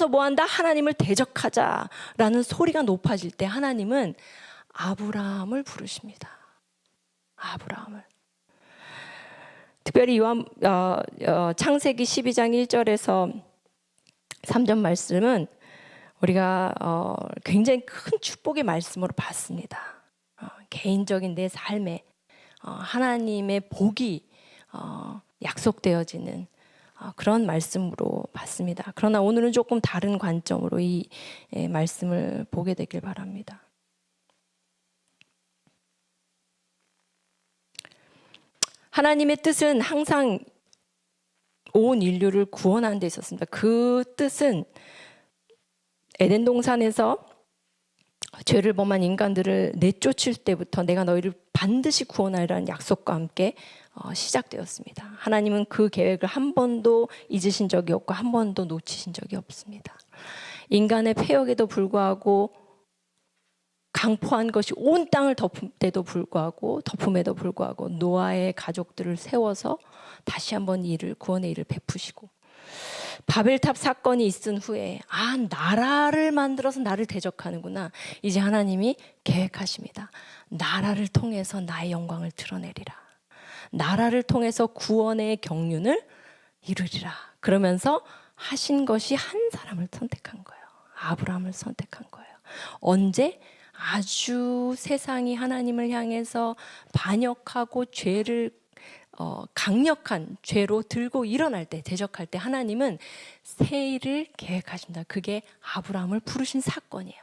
뭐한다? 하나님을 대적하자라는 소리가 높아질 때 하나님은 아브라함을 부르십니다. 아브라함을. 특별히 창세기 12장 1절에서 3절 말씀은 우리가 굉장히 큰 축복의 말씀으로 봤습니다. 개인적인 내 삶에 하나님의 복이 약속되어지는 그런 말씀으로 봤습니다. 그러나 오늘은 조금 다른 관점으로 이 말씀을 보게 되길 바랍니다. 하나님의 뜻은 항상 온 인류를 구원하는 데 있었습니다. 그 뜻은 에덴 동산에서 죄를 범한 인간들을 내쫓을 때부터 내가 너희를 반드시 구원하리라는 약속과 함께 시작되었습니다. 하나님은 그 계획을 한 번도 잊으신 적이 없고 한 번도 놓치신 적이 없습니다. 인간의 패역에도 불구하고 강포한 것이 온 땅을 덮음에도 불구하고 노아의 가족들을 세워서 다시 한번 구원의 일을 베푸시고, 바벨탑 사건이 있은 후에 나라를 만들어서 나를 대적하는구나. 이제 하나님이 계획하십니다. 나라를 통해서 나의 영광을 드러내리라. 나라를 통해서 구원의 경륜을 이루리라. 그러면서 하신 것이 한 사람을 선택한 거예요. 아브라함을 선택한 거예요. 언제? 아주 세상이 하나님을 향해서 반역하고 죄를 강력한 죄로 들고 일어날 때, 대적할 때 하나님은 새 일을 계획하십니다. 그게 아브라함을 부르신 사건이에요.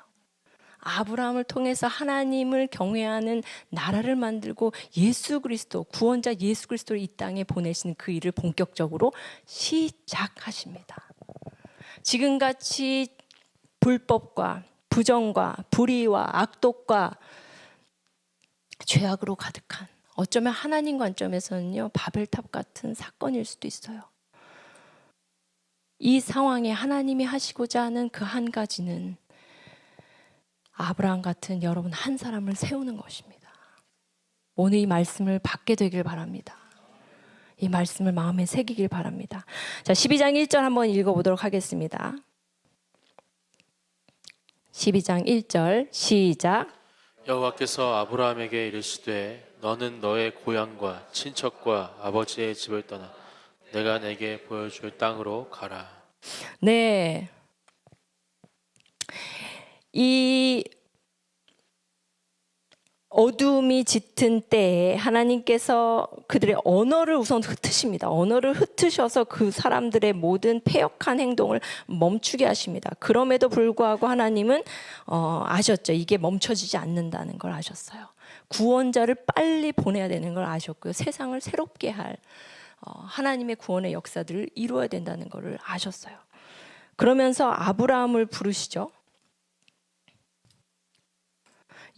아브라함을 통해서 하나님을 경외하는 나라를 만들고 예수 그리스도, 구원자 예수 그리스도를 이 땅에 보내신 그 일을 본격적으로 시작하십니다. 지금같이 불법과 부정과 불의와 악독과 죄악으로 가득한, 어쩌면 하나님 관점에서는요, 바벨탑 같은 사건일 수도 있어요. 이 상황에 하나님이 하시고자 하는 그 한 가지는 아브라함 같은 여러분 한 사람을 세우는 것입니다. 오늘 이 말씀을 받게 되길 바랍니다. 이 말씀을 마음에 새기길 바랍니다. 자, 12장 1절 한번 읽어보도록 하겠습니다. 12장 1절 시작. 여호와께서 아브라함에게 이르시되 너는 너의 고향과 친척과 아버지의 집을 떠나 내가 내게 보여줄 땅으로 가라. 네, 이 어둠이 짙은 때에 하나님께서 그들의 언어를 우선 흩으십니다. 언어를 흩으셔서 그 사람들의 모든 패역한 행동을 멈추게 하십니다. 그럼에도 불구하고 하나님은 아셨죠. 이게 멈춰지지 않는다는 걸 아셨어요. 구원자를 빨리 보내야 되는 걸 아셨고요. 세상을 새롭게 할 하나님의 구원의 역사들을 이루어야 된다는 걸 아셨어요. 그러면서 아브라함을 부르시죠.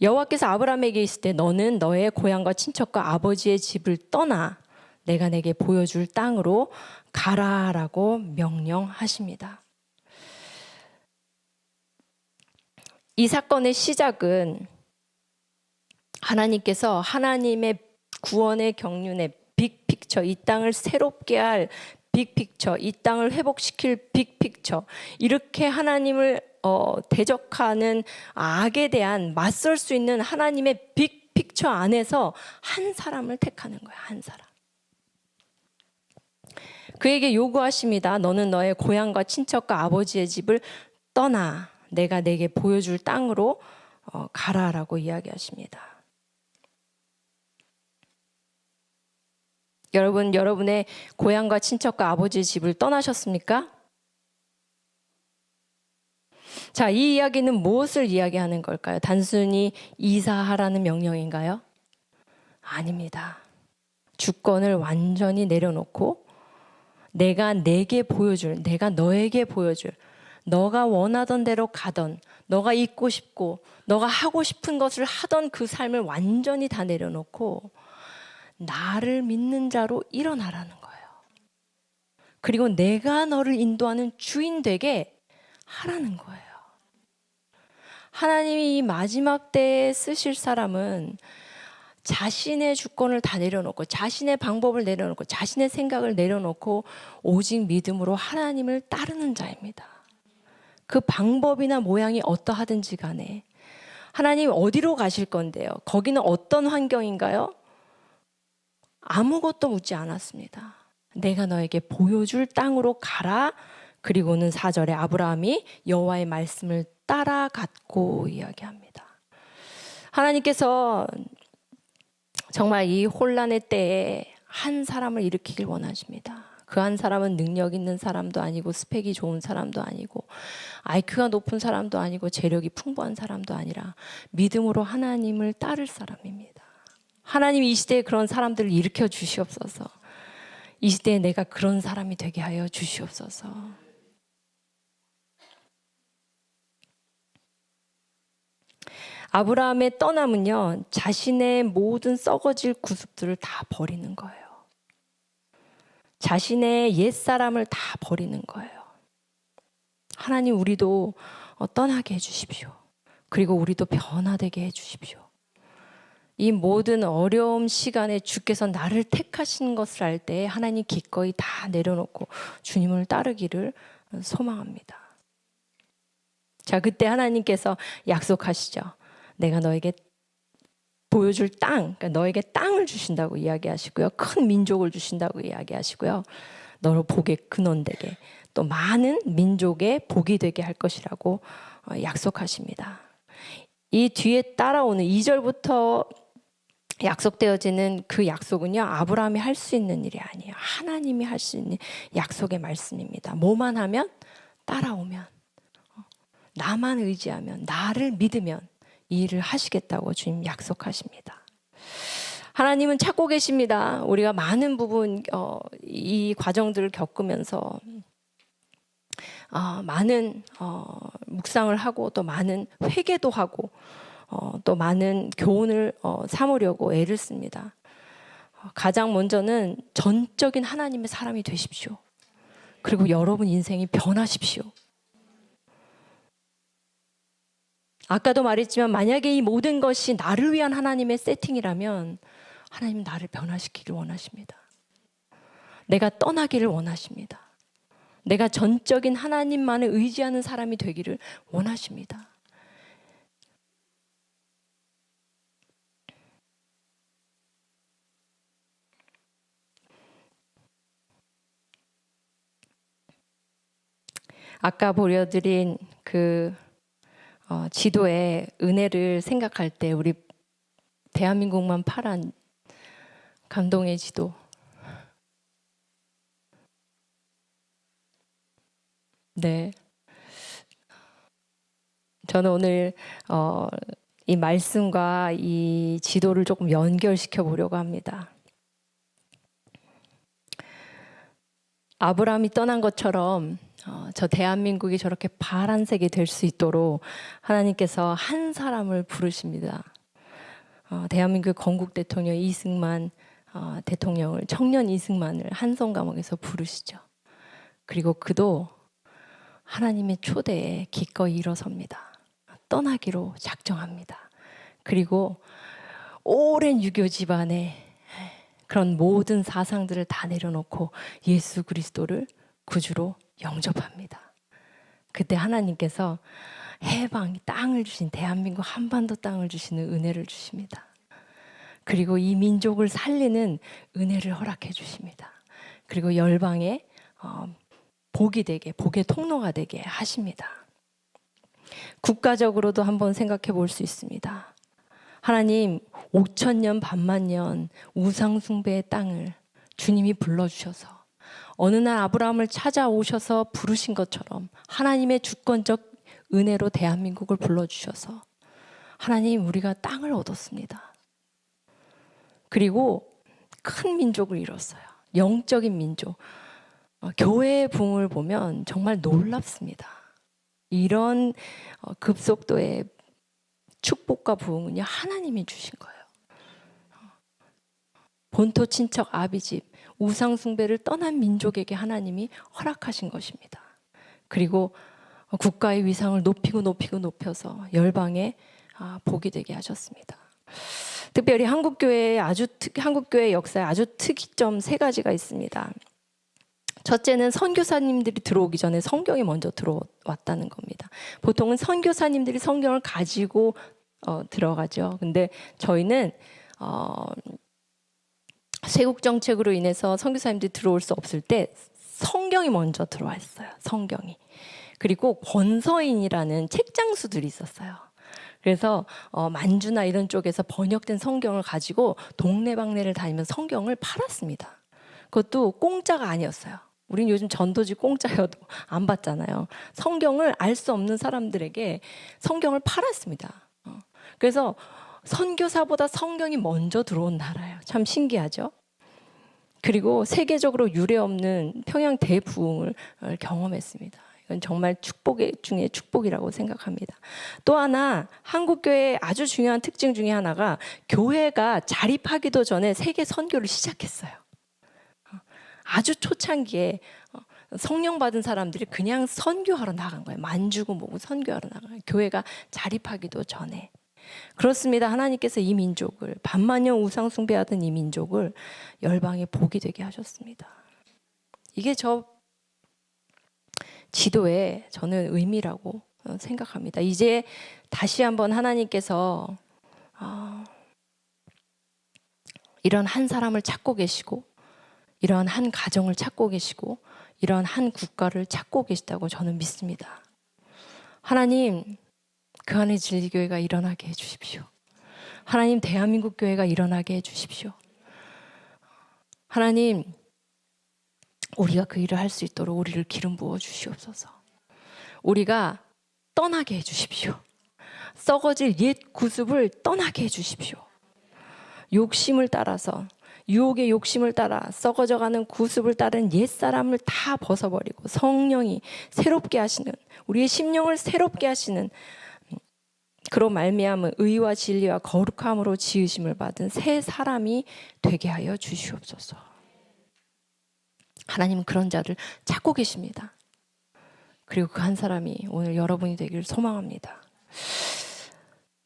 여호와께서 아브라함에게 있을 때 너는 너의 고향과 친척과 아버지의 집을 떠나 내가 내게 보여줄 땅으로 가라라고 명령하십니다. 이 사건의 시작은 하나님께서 하나님의 구원의 경륜의 빅픽처, 이 땅을 새롭게 할 빅픽처, 이 땅을 회복시킬 빅픽처, 이렇게 하나님을 대적하는 악에 대한 맞설 수 있는 하나님의 빅픽처 안에서 한 사람을 택하는 거야. 한 사람. 그에게 요구하십니다. 너는 너의 고향과 친척과 아버지의 집을 떠나 내가 내게 보여줄 땅으로 가라라고 이야기하십니다. 여러분, 여러분의 고향과 친척과 아버지의 집을 떠나셨습니까? 자, 이 이야기는 무엇을 이야기하는 걸까요? 단순히 이사하라는 명령인가요? 아닙니다. 주권을 완전히 내려놓고 내가 내게 보여줄, 내가 너에게 보여줄, 너가 원하던 대로 가던, 너가 있고 싶고 너가 하고 싶은 것을 하던 그 삶을 완전히 다 내려놓고 나를 믿는 자로 일어나라는 거예요. 그리고 내가 너를 인도하는 주인 되게 하라는 거예요. 하나님이 이 마지막 때에 쓰실 사람은 자신의 주권을 다 내려놓고 자신의 방법을 내려놓고 자신의 생각을 내려놓고 오직 믿음으로 하나님을 따르는 자입니다. 그 방법이나 모양이 어떠하든지 간에 하나님 어디로 가실 건데요? 거기는 어떤 환경인가요? 아무것도 묻지 않았습니다. 내가 너에게 보여줄 땅으로 가라. 그리고는 4절에 아브라함이 여호와의 말씀을 따라갔고 이야기합니다. 하나님께서 정말 이 혼란의 때에 한 사람을 일으키길 원하십니다. 그 한 사람은 능력 있는 사람도 아니고 스펙이 좋은 사람도 아니고 IQ가 높은 사람도 아니고 재력이 풍부한 사람도 아니라 믿음으로 하나님을 따를 사람입니다. 하나님 이 시대에 그런 사람들을 일으켜 주시옵소서. 이 시대에 내가 그런 사람이 되게 하여 주시옵소서. 아브라함의 떠남은요, 자신의 모든 썩어질 구습들을 다 버리는 거예요. 자신의 옛사람을 다 버리는 거예요. 하나님, 우리도 떠나게 해주십시오. 그리고 우리도 변화되게 해주십시오. 이 모든 어려움 시간에 주께서 나를 택하신 것을 알 때 하나님 기꺼이 다 내려놓고 주님을 따르기를 소망합니다. 자, 그때 하나님께서 약속하시죠. 내가 너에게 보여줄 땅, 그러니까 너에게 땅을 주신다고 이야기하시고요. 큰 민족을 주신다고 이야기하시고요. 너로 복의 근원 되게, 또 많은 민족의 복이 되게 할 것이라고 약속하십니다. 이 뒤에 따라오는 2절부터 약속되어지는 그 약속은요, 아브라함이 할 수 있는 일이 아니에요. 하나님이 할 수 있는 약속의 말씀입니다. 뭐만 하면, 따라오면, 나만 의지하면, 나를 믿으면 이 일을 하시겠다고 주님 약속하십니다. 하나님은 찾고 계십니다. 우리가 많은 부분 이 과정들을 겪으면서 많은 묵상을 하고 또 많은 회개도 하고 또 많은 교훈을 삼으려고 애를 씁니다. 가장 먼저는 전적인 하나님의 사람이 되십시오. 그리고 여러분 인생이 변하십시오. 아까도 말했지만 만약에 이 모든 것이 나를 위한 하나님의 세팅이라면 하나님은 나를 변화시키기를 원하십니다. 내가 떠나기를 원하십니다. 내가 전적인 하나님만을 의지하는 사람이 되기를 원하십니다. 아까 보여드린 그 지도의 은혜를 생각할 때 우리 대한민국만 파란 감동의 지도. 네. 저는 오늘 이 말씀과 이 지도를 조금 연결시켜 보려고 합니다. 아브라함이 떠난 것처럼 저 대한민국이 저렇게 파란색이 될 수 있도록 하나님께서 한 사람을 부르십니다. 대한민국 건국 대통령 이승만 대통령을, 청년 이승만을 한성 감옥에서 부르시죠. 그리고 그도 하나님의 초대에 기꺼이 일어섭니다. 떠나기로 작정합니다. 그리고 오랜 유교 집안의 그런 모든 사상들을 다 내려놓고 예수 그리스도를 구주로 영접합니다. 그때 하나님께서 해방, 땅을 주신, 대한민국 한반도 땅을 주시는 은혜를 주십니다. 그리고 이 민족을 살리는 은혜를 허락해 주십니다. 그리고 열방에 복이 되게, 복의 통로가 되게 하십니다. 국가적으로도 한번 생각해 볼 수 있습니다. 하나님 5,000년 반만년 우상 숭배의 땅을 주님이 불러주셔서 어느 날 아브라함을 찾아오셔서 부르신 것처럼 하나님의 주권적 은혜로 대한민국을 불러주셔서 하나님, 우리가 땅을 얻었습니다. 그리고 큰 민족을 이뤘어요. 영적인 민족. 교회의 부흥을 보면 정말 놀랍습니다. 이런 급속도의 축복과 부흥은요, 하나님이 주신 거예요. 본토 친척 아비집 우상 숭배를 떠난 민족에게 하나님이 허락하신 것입니다. 그리고 국가의 위상을 높여서 열방에 복이 되게 하셨습니다. 특별히 한국교회 역사에 아주 특이점 3가지가 있습니다. 첫째는 선교사님들이 들어오기 전에 성경이 먼저 들어왔다는 겁니다. 보통은 선교사님들이 성경을 가지고 들어가죠. 근데 저희는 세국 정책으로 인해서 선교사님들이 들어올 수 없을 때 성경이 먼저 들어왔어요. 성경이. 그리고 권서인이라는 책장수들이 있었어요. 그래서 만주나 이런 쪽에서 번역된 성경을 가지고 동네방네를 다니면서 성경을 팔았습니다. 그것도 공짜가 아니었어요. 우린 요즘 전도지 공짜여도 안 받잖아요. 성경을 알 수 없는 사람들에게 성경을 팔았습니다. 그래서 선교사보다 성경이 먼저 들어온 나라예요. 참 신기하죠? 그리고 세계적으로 유례없는 평양 대부흥을 경험했습니다. 이건 정말 축복 중에 축복이라고 생각합니다. 또 하나 한국교회의 아주 중요한 특징 중에 하나가 교회가 자립하기도 전에 세계 선교를 시작했어요. 아주 초창기에 성령 받은 사람들이 그냥 선교하러 나간 거예요. 만주고 뭐고 선교하러 나간 거예요. 교회가 자립하기도 전에. 그렇습니다. 하나님께서 이 민족을 반만년 우상 숭배하던 이 민족을 열방의 복이 되게 하셨습니다. 이게 저 지도의 저는 의미라고 생각합니다. 이제 다시 한번 하나님께서 이런 한 사람을 찾고 계시고 이런 한 가정을 찾고 계시고 이런 한 국가를 찾고 계시다고 저는 믿습니다. 하나님, 그 안에 진리교회가 일어나게 해주십시오. 하나님, 대한민국 교회가 일어나게 해주십시오. 하나님, 우리가 그 일을 할 수 있도록 우리를 기름 부어 주시옵소서. 우리가 떠나게 해주십시오. 썩어질 옛 구습을 떠나게 해주십시오. 욕심을 따라서 유혹의 욕심을 따라 썩어져가는 구습을 따른 옛사람을 다 벗어버리고 성령이 새롭게 하시는, 우리의 심령을 새롭게 하시는, 그로 말미암은 의와 진리와 거룩함으로 지으심을 받은 새 사람이 되게 하여 주시옵소서. 하나님은 그런 자를 찾고 계십니다. 그리고 그 한 사람이 오늘 여러분이 되기를 소망합니다.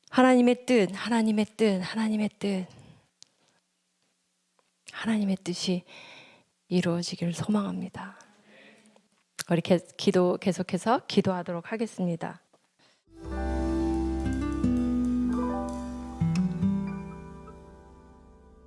하나님의 뜻, 하나님의 뜻, 하나님의 뜻, 하나님의 뜻이 이루어지기를 소망합니다. 우리 계속해서 기도하도록 하겠습니다.